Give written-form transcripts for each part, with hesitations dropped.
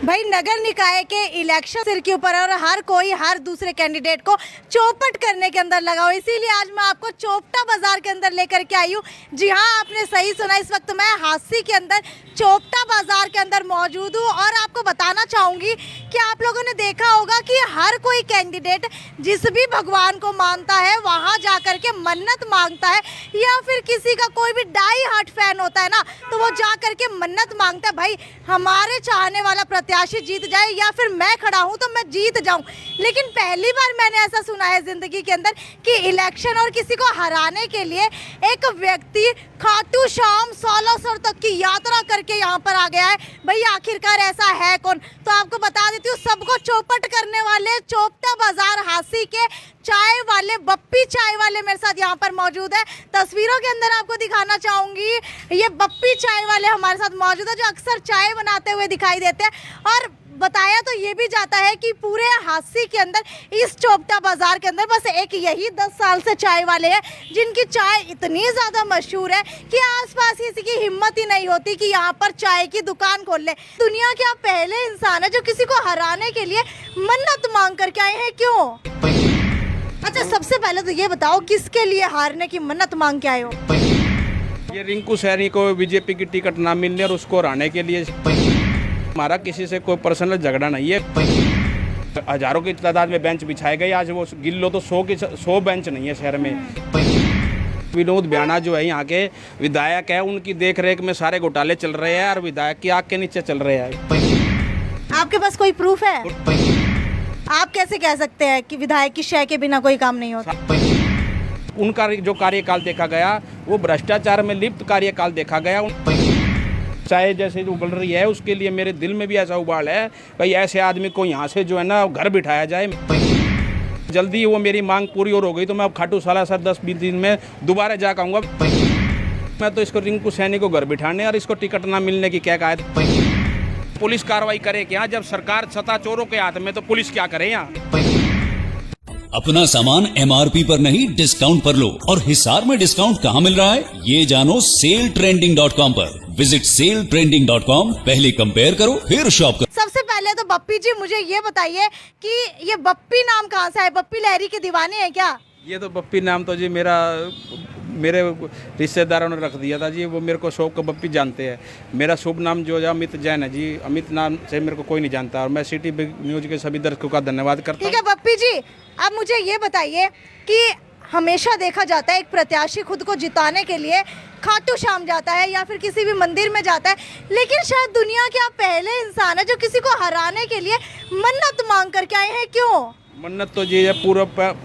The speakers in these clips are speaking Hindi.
भाई नगर निकाय के इलेक्शन सिर के ऊपर है और हर कोई हर दूसरे कैंडिडेट को चौपट करने के अंदर लगा हो। इसीलिए आज मैं आपको चोपटा बाजार के अंदर लेकर के आई हूँ। जी हाँ, आपने सही सुना, इस वक्त मैं हांसी के अंदर चोपटा बाजार के अंदर मौजूद हूँ और आपको बताना चाहूँगी कि आप लोगों ने देखा होगा कि हर कोई कैंडिडेट जिस भी भगवान को मानता है वहाँ जा कर के मन्नत मांगता है, या फिर किसी का कोई भी डाई हार्ट फैन होता है ना, तो वो जा कर के मन्नत मांगता है, भाई हमारे चाहने वाला प्रत्याशी जीत जाए या फिर मैं खड़ा हूं तो मैं जीत जाऊं। लेकिन पहली बार मैंने ऐसा सुना है जिंदगी के अंदर कि इलेक्शन और किसी को हराने के लिए एक व्यक्ति खाटू श्याम 16 सौ तक की यात्रा करके यहाँ पर आ गया है। भाई आखिरकार ऐसा है कौन? तो आपको बता देती हूँ, सबको चौपट करने वाले चोपटा बाजार हांसी के चाय वाले बप्पी चाय वाले मेरे साथ यहाँ पर मौजूद है। तस्वीरों के अंदर आपको दिखाना चाहूंगी, ये बप्पी चाय वाले हमारे साथ मौजूद है जो अक्सर चाय बनाते हुए दिखाई देते हैं। और बताया तो ये भी जाता है कि पूरे हांसी के अंदर इस चोपटा बाजार के अंदर बस एक यही 10 साल से चाय वाले हैं जिनकी चाय इतनी ज़्यादा मशहूर है कि आसपास किसी की हिम्मत ही नहीं होती कि यहाँ पर चाय की दुकान खोल ले। दुनिया के आप पहले इंसान है जो किसी को हराने के लिए मन्नत मांग करके आए हैं, क्यों? अच्छा, सबसे पहले तो ये बताओ किसके लिए हारने की मन्नत मांग के आए हो? ये रिंकू सैनी को बीजेपी की टिकट ना मिलने और उसको हराने के लिए। हमारा किसी से कोई पर्सनल झगड़ा नहीं है। हजारों की तादाद में बेंच बिछाए गए, आज वो गिन लो तो 100 बेंच नहीं है शहर में। विनोद ब्याना जो है यहाँ के विधायक है, उनकी देखरेख में सारे घोटाले चल रहे हैं और विधायक की आग के नीचे चल रहे हैं। आपके पास कोई प्रूफ है? आप कैसे कह सकते हैं कि विधायक की शय के बिना कोई काम नहीं होता? उनका जो कार्यकाल देखा गया वो भ्रष्टाचार में लिप्त कार्यकाल देखा गया। चाहे जैसे जो उबल रही है उसके लिए मेरे दिल में भी ऐसा उबाल है, भाई ऐसे आदमी को यहाँ से जो है ना घर बिठाया जाए। जल्दी वो मेरी मांग पूरी और हो गई तो मैं अब खाटू साला सर 10-20 दिन में दोबारा जा आऊँगा। मैं तो इसको रिंकू सैनी को घर बिठाने और इसको टिकट ना मिलने की क्या कहा। पुलिस कार्रवाई करे क्या? जब सरकार सत्ता चोरों के हाथ में तो पुलिस क्या करे यहाँ? अपना सामान MRP पर नहीं डिस्काउंट पर लो। और हिसार में डिस्काउंट कहाँ मिल रहा है ये जानो सेलट्रेंडिंग.com पर। विजिट सेलट्रेंडिंग.com, पहले कंपेयर करो फिर शॉप करो। सबसे पहले तो बप्पी जी मुझे ये बताइए कि ये बप्पी नाम कहाँ से है? बप्पी लहरी के दीवाने हैं क्या? ये तो बप्पी नाम तो जी मेरे रिश्तेदारों ने रख दिया था जी, वो मेरे को शौक को बप्पी जानते हैं। मेरा शुभ नाम जो है अमित जैन है जी, अमित नाम से मेरे को कोई नहीं जानता और मैं सिटी न्यूज के सभी दर्शकों का धन्यवाद करता हूँ। ठीक है बप्पी जी, अब मुझे ये बताइए कि हमेशा देखा जाता है एक प्रत्याशी खुद को जिताने के लिए खाटू श्याम जाता है या फिर किसी भी मंदिर में जाता है, लेकिन शायद दुनिया के आप पहले इंसान है जो किसी को हराने के लिए मन्नत मांग करके आए हैं, क्यों? मन्नत तो जी है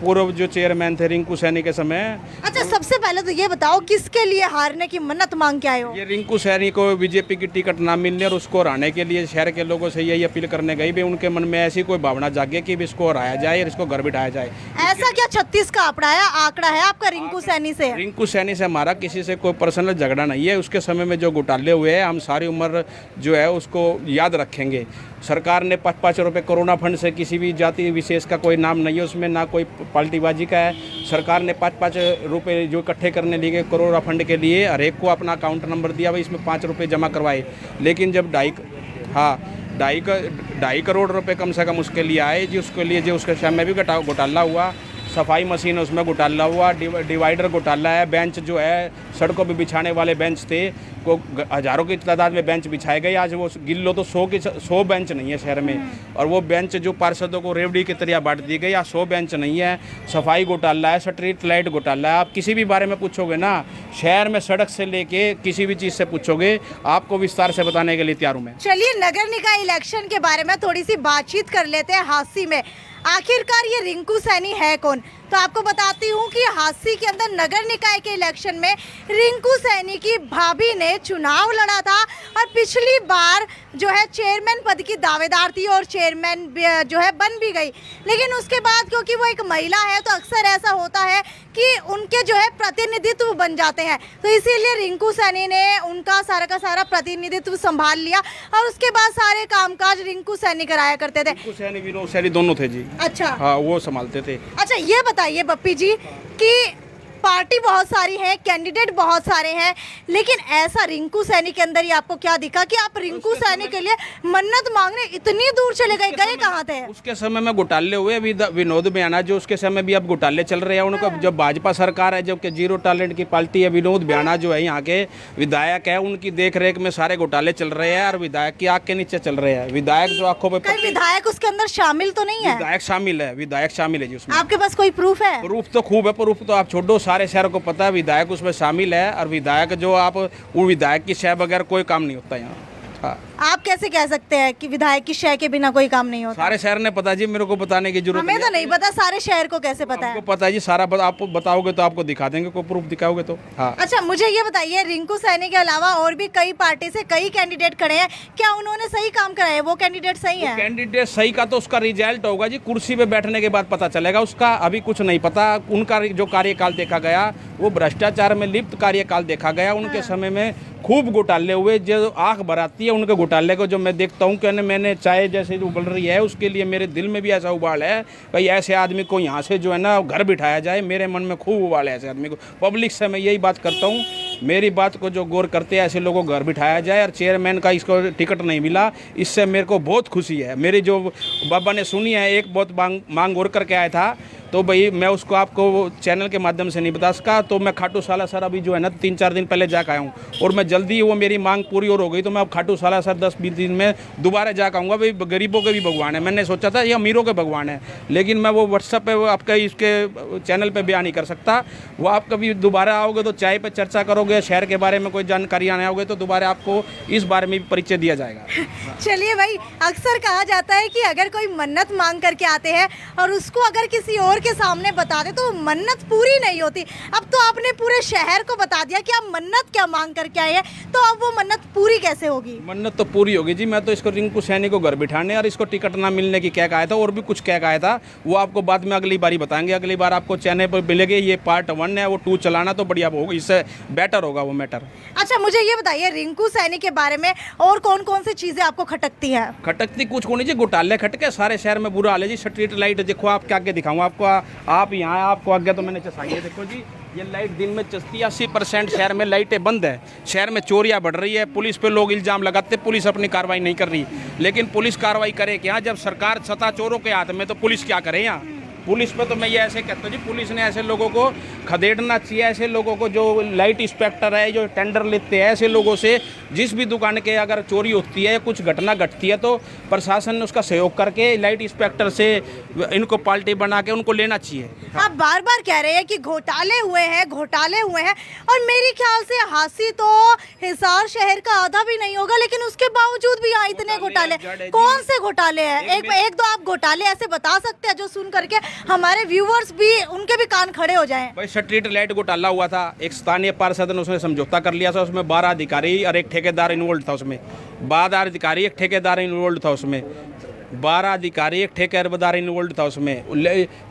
पूर्व जो चेयरमैन थे रिंकू सैनी के समय। अच्छा, सबसे पहले तो ये बताओ किसके लिए हारने की मन्नत मांग के आए हो? ये रिंकू सैनी को बीजेपी की टिकट ना मिलने और उसको हराने के लिए शहर के लोगों से यही अपील करने गई भी उनके मन में ऐसी कोई भावना जागे कि इसको हराया जाए और इसको घर बिठाया जाए। ऐसा क्या 36 का आंकड़ा है आपका रिंकू सैनी से? रिंकू सैनी से हमारा किसी से कोई पर्सनल झगड़ा नहीं है। उसके समय में जो घोटाले हुए हैं हम सारी उम्र जो है उसको याद रखेंगे। सरकार ने 5-5 रुपये कोरोना फंड से, किसी भी जाति विशेष का कोई नाम नहीं है उसमें, ना कोई पार्टीबाजी का है। सरकार ने 5-5 रुपये जो इकट्ठे करने लिए कोरोना फंड के लिए हर एक को अपना अकाउंट नंबर दिया, भाई इसमें 5 रुपये जमा करवाए। लेकिन जब ढाई करोड़ रुपए कम से कम उसके लिए आए जी, उसके लिए जो उसके समय भी घोटाला हुआ, सफाई मशीन उसमें घोटाला हुआ, डिवाइडर घोटाला है, बेंच जो है सड़कों पे बिछाने वाले बेंच थे, को हजारों की तादाद में बेंच बिछाए गए, आज वो गिन लो तो 100 बेंच नहीं है शहर में। और वो बेंच जो पार्षदों को रेवड़ी की तरह बांट दी गई, आज 100 बेंच नहीं है। सफाई घोटाला है, स्ट्रीट लाइट घोटाला है। आप किसी भी बारे में पूछोगे ना शहर में, सड़क से लेके किसी भी चीज़ से पूछोगे, आपको विस्तार से बताने के लिए तैयार हूँ मैं। चलिए नगर निकाय इलेक्शन के बारे में थोड़ी सी बातचीत कर लेते हैं हांसी में। आखिरकार ये रिंकू सैनी है कौन? तो आपको बताती हूँ कि हांसी के अंदर नगर निकाय के इलेक्शन में रिंकू सैनी की भाभी ने चुनाव लड़ा था और पिछली बार जो है चेयरमैन पद की दावेदार थी और चेयरमैन जो है बन भी गई। लेकिन उसके बाद क्योंकि वो एक महिला है तो अक्सर ऐसा होता है कि उनके जो है प्रतिनिधित्व बन जाते हैं, तो इसीलिए रिंकू सैनी ने उनका सारा का सारा प्रतिनिधित्व संभाल लिया और उसके बाद सारे कामकाज रिंकू सैनी कराया करते थे। रिंकू सैनी विनोद सैनी दोनों थे जी। अच्छा, हाँ वो संभालते थे। अच्छा ये बताइए बप्पी जी कि पार्टी बहुत सारी है, कैंडिडेट बहुत सारे हैं, लेकिन ऐसा रिंकू सैनी के अंदर ही आपको क्या दिखा कि आप रिंकू सैनी के लिए मन्नत मांगने इतनी दूर चले गए? गए कहाँ थे? उसके समय में घोटाले हुए, विनोद बयाना जो उसके समय भी अब घोटाले चल रहे हैं उनको। जब भाजपा सरकार है, जबकि जीरो टैलेंट की पार्टी है, विनोद बयाना जो है यहाँ के विधायक है, उनकी देख रेख में सारे घोटाले चल रहे हैं और विधायक की आग के नीचे चल रहे हैं। विधायक जो आंखों पे कई विधायक उसके अंदर शामिल तो नहीं है? विधायक शामिल है, विधायक शामिल है जी उसमें। आपके पास कोई प्रूफ है? प्रूफ तो खूब है, प्रूफ तो आप छोड़ो, सारे शहर को पता है विधायक उसमें शामिल है। और विधायक जो आप वो विधायक की शय बगैर कोई काम नहीं होता यहाँ। हाँ। आप कैसे कह सकते हैं कि विधायक की शय के बिना कोई काम नहीं होता? सारे शहर ने पता जी, मेरे को बताने की जरूरत हमें तो नहीं पता, सारे शहर को कैसे पता है? आपको पता है जी सारा, आप बताओगे तो आपको दिखा देंगे, कोई प्रूफ दिखाओगे तो। हाँ। अच्छा, मुझे ये बताइए, रिंकू सैनी के अलावा और भी कई पार्टी से कई कैंडिडेट खड़े हैं, क्या उन्होंने सही काम करा है? वो कैंडिडेट सही है? कैंडिडेट सही का तो उसका रिजल्ट होगा जी, कुर्सी पे बैठने के बाद पता चलेगा उसका। अभी कुछ नहीं पता। उनका जो कार्यकाल देखा गया वो भ्रष्टाचार में लिप्त कार्यकाल देखा गया। उनके समय में खूब घोटाले हुए, जो आंख भराती है उनके घोटाले को जो मैं देखता हूँ। कहने मैंने चाय जैसे उबल रही है, उसके लिए मेरे दिल में भी ऐसा उबाल है भाई ऐसे आदमी को यहाँ से जो है ना घर बिठाया जाए। मेरे मन में खूब उबाल है ऐसे आदमी को। पब्लिक से मैं यही बात करता हूँ, मेरी बात को जो गौर करते हैं ऐसे लोगों को घर बिठाया जाए। और चेयरमैन का इसको टिकट नहीं मिला, इससे मेरे को बहुत खुशी है। मेरी जो बाबा ने सुनी है, एक बहुत मांग और करके आया था, तो भाई मैं उसको आपको चैनल के माध्यम से नहीं बता सका। तो मैं खाटू साला सर अभी जो है ना 3-4 दिन पहले जाकर आया हूँ, और मैं जल्दी वो मेरी मांग पूरी और हो गई। तो मैं अब खाटू साला सर 10-20 दिन में दोबारा जाकर आऊँगा। भाई गरीबों के भी भगवान है, मैंने सोचा था ये अमीरों के भगवान है, लेकिन मैं वो व्हाट्सएप पे आपके इसके चैनल पे बयान नहीं कर सकता। वो आप कभी दोबारा आओगे तो चाय पे चर्चा करोगे, शहर के बारे में कोई जानकारी आने आओगे तो दोबारा आपको इस बारे में भी परिचय दिया जाएगा। चलिए भाई, अक्सर कहा जाता है कि अगर कोई मन्नत मांग करके आते हैं और उसको अगर किसी और के सामने बता दे तो मन्नत पूरी नहीं होती। अब तो आपने पूरे शहर को बता दिया कि आप मन्नत क्या मांग करके आए हैं, तो अब वो मन्नत पूरी कैसे होगी? मन्नत तो पूरी होगी जी। मैं तो इसको रिंकू सैनी को घर बिठाने और इसको टिकट ना मिलने की कह आया था, और भी कुछ कह आया था, वो आपको बाद में अगली बारी बताएंगे। अगली बार आपको चैनल पर मिलेगी। ये पार्ट 1 है, वो 2 चलाना तो बढ़िया होगा, इससे बेटर होगा वो मैटर। अच्छा, मुझे ये बताइए, रिंकू सैनी के बारे में और कौन कौन सी चीजें आपको खटकती है? खटकती कुछ को नहीं जी, घोटाले खटके सारे शहर में बुरा हाल है जी। स्ट्रीट लाइट देखो, आप क्या आगे दिखाऊंगा आपको, आप यहाँ आपको आगे तो मैंने चसाई है, देखो जी ये लाइट दिन में चलती है। 80% शहर में लाइटें बंद है। शहर में चोरियां बढ़ रही है। पुलिस पे लोग इल्जाम लगाते, पुलिस अपनी कार्रवाई नहीं कर रही। लेकिन पुलिस कार्रवाई करे क्या जब सरकार सत्ता चोरों के हाथ में, तो पुलिस क्या करे यहाँ? पुलिस पे तो मैं ये ऐसे कहता हूँ जी, पुलिस ने ऐसे लोगों को खदेड़ना चाहिए। ऐसे लोगों को जो लाइट इंस्पेक्टर है, जो टेंडर लेते हैं, ऐसे लोगों से जिस भी दुकान के अगर चोरी होती है, कुछ घटना घटती है, तो प्रशासन ने उसका सहयोग करके लाइट इंस्पेक्टर से इनको पार्टी बना के उनको लेना चाहिए। आप बार बार कह रहे हैं कि घोटाले हुए हैं, घोटाले हुए हैं, और मेरे ख्याल से हांसी तो हिसार शहर का आधा भी नहीं होगा, लेकिन उसके बावजूद भी यहाँ इतने घोटाले। कौन से घोटाले हैं? एक दो आप घोटाले ऐसे बता सकते हैं जो सुन करके हमारे व्यूवर्स भी, उनके भी कान खड़े हो जाएं। भाई स्ट्रीट लाइट घोटाला हुआ था, एक स्थानीय पार्षद ने उसमें समझौता कर लिया था, उसमें 12 अधिकारी और एक ठेकेदार इन्वॉल्व था। उसमें 12 अधिकारी, एक ठेकेदार इन्वॉल्व था। उसमें 12 अधिकारी, एक ठेकेदार इन्वॉल्व था। उसमें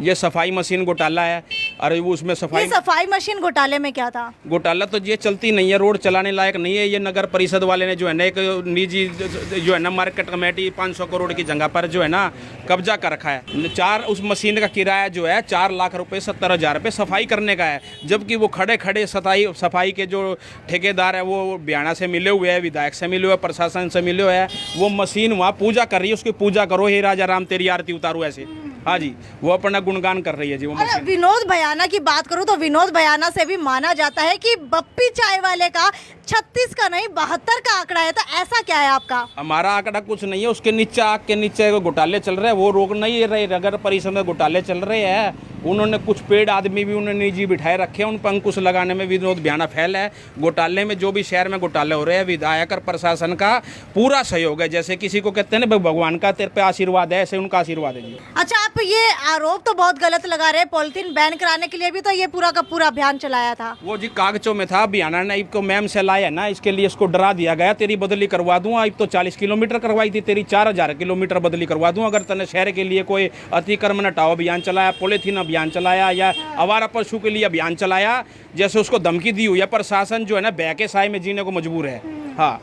ये सफाई मशीन घोटाला है। अरे वो उसमें सफाई मशीन घोटाले में क्या था? घोटाला तो ये चलती नहीं है, रोड चलाने लायक नहीं है। ये नगर परिषद वाले ने जो है ना एक निजी जो है ना मार्केट कमेटी 500 करोड़ की जगह पर जो है ना कब्जा कर रखा है। उस मशीन का किराया जो है 4 लाख रुपए 70,000 रुपये सफाई करने का है। जबकि वो खड़े खड़े सफाई के जो ठेकेदार है वो बयाना से मिले हुए हैं, विधायक से मिले हुए हैं, प्रशासन से मिले हुए हैं। वो मशीन वहाँ पूजा कर रही है, उसकी पूजा करो, हे राजा राम तेरी आरती उतारो, ऐसे। हाँ जी, वो अपना गुणगान कर रही है जी वो मशीन। विनोद बयाना की बात करूं तो विनोद बयाना से भी माना जाता है कि बप्पी चाय वाले का 36 का नहीं 72 का आंकड़ा है, तो ऐसा क्या है आपका? हमारा आंकड़ा कुछ नहीं है, उसके नीचे आग के नीचे घोटाले चल रहे हैं, वो रोक नहीं रहे। नगर परिषद में घोटाले चल रहे हैं। उन्होंने कुछ पेड़ आदमी भी उन्होंने निजी बिठाए रखे हैं, उन पर अंकुश लगाने में विनोद बयाना फैल है। घोटाले में जो भी शहर में घोटाले हो रहे हैं, विधायक और प्रशासन का पूरा सहयोग है। जैसे किसी को कहते हैं ना भगवान का तेरे पे आशीर्वाद है, ऐसे उनका आशीर्वाद है जी। अच्छा, आप ये आरोप तो बहुत गलत लगा रहे हैं, पॉलिथीन बैन कराने के लिए भी तो ये पूरा का पूरा अभियान चलाया था। वो जी कागजों में था, बयाना ने को मैम से लाया ना, इसके लिए इसको डरा दिया गया, तेरी बदली करवा दूंगा। अब तो 40 किलोमीटर करवाई थी, तेरी 4000 किलोमीटर बदली करवा दूँ अगर तने शहर के लिए कोई अतिक्रमण हटाओ अभियान चलाया, पॉलिथीन अभियान चलाया, या आवारा पशु के लिए अभियान चलाया। जैसे उसको धमकी दी हुई है, प्रशासन जो है ना बह के साए में जीने को मजबूर है। हाँ,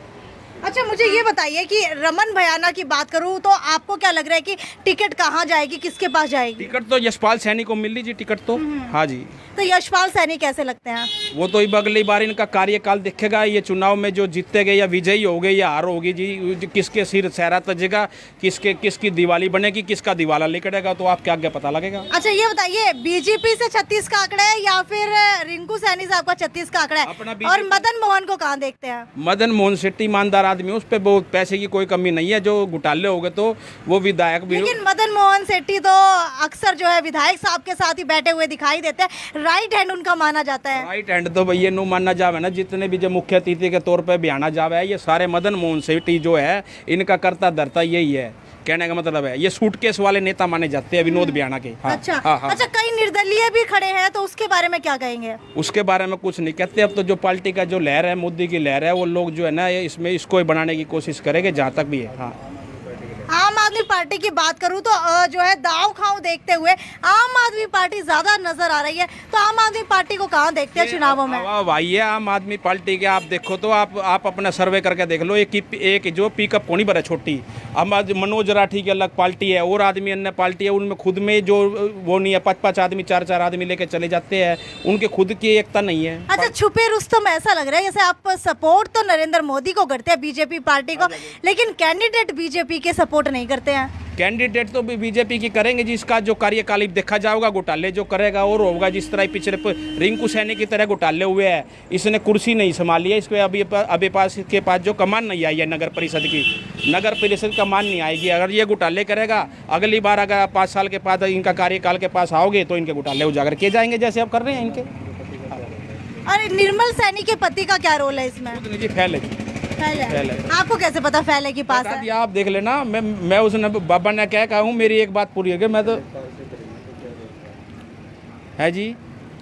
अच्छा मुझे ये बताइए कि रमन भयाना की बात करूं तो आपको क्या लग रहा है कि टिकट कहाँ जाएगी, किसके पास जाएगी? टिकट तो यशपाल सैनी को मिल लीजिए टिकट तो। हाँ जी। तो यशपाल सैनी कैसे लगते हैं? वो तो अगली बार इनका कार्यकाल दिखेगा, ये चुनाव में जो जीतेंगे या विजयी हो गए या हार होगी जी, किसके सिर सहरा तजेगा, किसकी दिवाली बनेगी, किसका दिवाला निकलेगा, तो आपके आगे पता लगेगा। अच्छा ये बताइए, बीजेपी से 36 का आंकड़ा है या फिर रिंकू सैनी साहब का 36 का आंकड़ा अपना है? BJP और मदन मोहन को कहाँ देखते हैं? मदन मोहन शेट्टी ईमानदार आदमी, उस पर बहुत पैसे की कोई कमी नहीं है। जो घोटाले हो गए तो वो विधायक भी। लेकिन मदन मोहन शेट्टी तो अक्सर जो है विधायक साहब के साथ ही बैठे हुए दिखाई देते हैं, राइट हैंड उनका माना जाता है। राइट हैंड तो भैया नो मानना जावे ना, जितने भी जो मुख्य अतिथि के तौर पे बयाना जावे है, ये सारे मदन मोहन शेट्टी जो है इनका करता धरता यही है। कहने का मतलब है ये सूटकेस वाले नेता माने जाते हैं विनोद बयाना के। हाँ, अच्छा हाँ, हाँ। अच्छा, कई निर्दलीय भी खड़े हैं तो उसके बारे में क्या कहेंगे? उसके बारे में कुछ नहीं कहते। अब तो जो पार्टी का जो लहर है, मोदी की लहर है, वो लोग जो है ना इसमें इसको ही बनाने की कोशिश करेंगे जहाँ तक भी है। हाँ, आम आदमी पार्टी की बात करूं तो जो है दाव खाओ देखते हुए आम आदमी पार्टी ज्यादा नजर आ रही है, तो आम आदमी पार्टी को कहाँ देखते हैं चुनावों में? भाई है आम आदमी पार्टी के, आप देखो तो आप अपना सर्वे करके देख लो। एक जो पिकअप होनी बड़ा छोटी, अब मनोज राठी की अलग पार्टी है और आदमी अन्य पार्टी है, उनमें खुद में जो वो नहीं है, 5-5 आदमी 4-4 आदमी लेके चले जाते हैं, उनके खुद की एकता नहीं है। अच्छा, छुपे रुस्तम ऐसा लग रहा है जैसे आप सपोर्ट तो नरेंद्र मोदी को करते हैं, बीजेपी पार्टी को, लेकिन कैंडिडेट बीजेपी के सपोर्ट नहीं करते हैं। कैंडिडेट तो भी बीजेपी की करेंगे जिसका जो कार्यकाल देखा जाएगा, घोटाले जो करेगा और होगा। जिस तरह पिछले रिंकू सैनी की तरह घोटाले हुए हैं, इसने कुर्सी नहीं संभाली है, इसके अभी पास के पास जो कमान नहीं आई है नगर परिषद की, नगर परिषद कमान नहीं आएगी। अगर ये घोटाले करेगा, अगली बार अगर आप 5 साल के बाद इनका कार्यकाल के पास आओगे तो इनके घोटाले उजागर किए जाएंगे जैसे अब कर रहे हैं इनके। अरे निर्मल सैनी के पति का क्या रोल है इसमें? जी फैल है। आपको कैसे पता फैले की पास है? आप देख लेना, मैं उसने बाबा ने क्या कहा हूँ, मेरी एक बात पूरी हो गई, मैं तो है जी।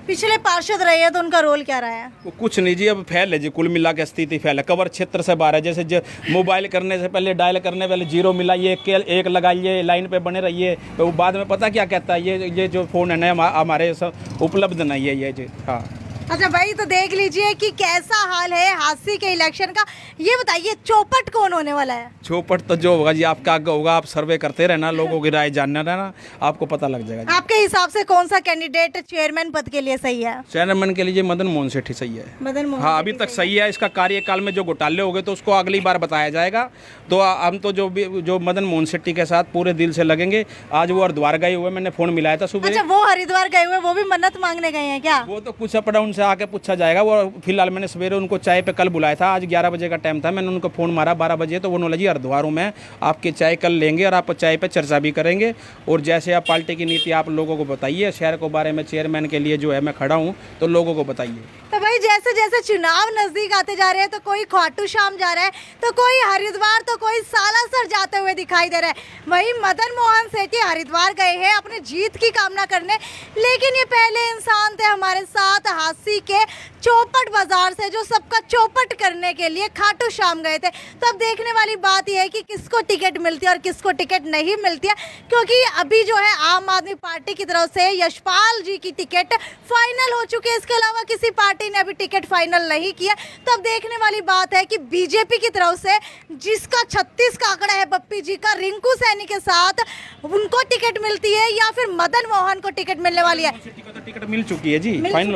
पिछले पार्षद रहे हैं तो उनका रोल क्या रहा है? वो कुछ नहीं जी, अब फैल है जी, कुल मिला के स्थिति फैल है, कवर क्षेत्र से बाहर है। जैसे मोबाइल करने से पहले डायल करने पहले 0 मिलाइए, एक लगाइए, लाइन पे बने रहिए, तो वो बाद में पता क्या कहता है, ये जो फ़ोन है ना हमारे उपलब्ध नहीं है ये जी। हाँ, अच्छा भाई, तो देख लीजिए कि कैसा हाल है हादसे के इलेक्शन का। ये बताइए चौपट कौन होने वाला है? चौपट तो जो होगा जी आपका आगे होगा, आप सर्वे करते रहना, लोगों की राय जानना रहना, आपको पता लग जाएगा जी। आपके हिसाब से कौन सा कैंडिडेट चेयरमैन पद के लिए सही है? चेयरमैन के लिए मदन मोहन सेठी सही है। मदन मोहन हाँ, अभी तक सही है। इसका कार्यकाल में जो घोटाले हो गए तो उसको अगली बार बताया जाएगा। तो हम तो जो मदन मोहन सेठी के साथ पूरे दिल से लगेंगे। आज वो हरिद्वार गए हुए, मैंने फोन मिलाया था सुबह। अच्छा, वो हरिद्वार गए हुए, वो भी मन्नत मांगने गए हैं क्या? वो तो कुछ अपना उनसे आके पूछा जाएगा। वो फिलहाल मैंने सवेरे उनको चाय पे कल बुलाया था, आज 11 बजे का टाइम था, मैंने उनको फ़ोन मारा 12 बजे, तो उन्होंने जी हरिद्वार हूँ मैं, आपकी चाय कल लेंगे और आप चाय पे चर्चा भी करेंगे, और जैसे आप पार्टी की नीति आप लोगों को बताइए, शहर के बारे में चेयरमैन के लिए जो है मैं खड़ा हूँ, तो लोगों को बताइए। तो भाई जैसे जैसे चुनाव नजदीक आते जा रहे हैं, तो कोई खाटू श्याम जा रहा है, तो कोई हरिद्वार, तो कोई सालासर जाते हुए दिखाई दे रहा है। वहीं मदन मोहन सेठी हरिद्वार गए हैं अपनी जीत की कामना करने, लेकिन ये पहले इंसान थे हमारे साथ हादसी के चौपट बाजार से, जो सबका चौपट करने के लिए खाटू श्याम गए थे। तो अब देखने वाली बात यह है कि किसको टिकट मिलती है और किसको टिकट नहीं मिलती है, क्योंकि अभी जो है आम आदमी पार्टी की तरफ से यशपाल जी की टिकट फाइनल हो चुकी है। इसके अलावा किसी पार्टी ने अभी टिकट फाइनल नहीं किया। तो अब देखने वाली बात है कि बीजेपी की तरफ से जिसका 36 का आंकड़ा है बप्पी जी का, रिंकू सैनी के साथ, उनको टिकट मिलती है या फिर मदन मोहन को टिकट मिलने वाली है? टिकट मिल चुकी है जी,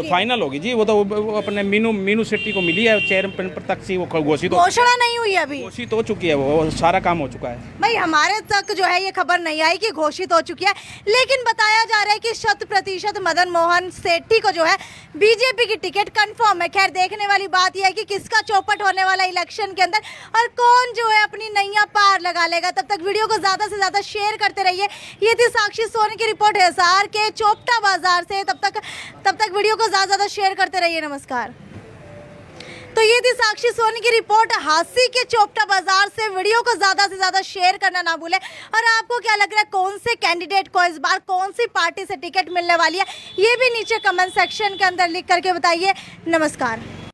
फाइनल होगी जी। वो तो अपने मीनू शेट्टी को मिली है, चेयरमैन तक से वो घोषित, घोषणा नहीं हुई अभी, घोषित हो चुकी है, वो सारा काम हो चुका है। भाई हमारे तक जो है ये खबर नहीं आई कि घोषित हो चुकी है, लेकिन बताया जा रहा है कि 100% मदन मोहन सेठी को जो है बीजेपी की टिकट कंफर्म है। खैर, देखने वाली बात यह है कि किसका चौपट होने वाला इलेक्शन के अंदर और कौन जो है अपनी नैया पार लगा लेगा। तब तक वीडियो को ज्यादा से ज्यादा शेयर करते रहिए। ये थी साक्षी सोनी की रिपोर्ट हिसार के चोपटा बाजार से। तब तक वीडियो को ज्यादा से ज्यादा शेयर करते रहिए। नमस्कार। तो ये थी साक्षी सोनी की रिपोर्ट हादसी के चोपटा बाजार से। वीडियो को ज्यादा से ज्यादा शेयर करना ना भूलें। और आपको क्या लग रहा है कौन से कैंडिडेट को इस बार कौन सी पार्टी से टिकट मिलने वाली है, ये भी नीचे कमेंट सेक्शन के अंदर लिख करके बताइए। नमस्कार।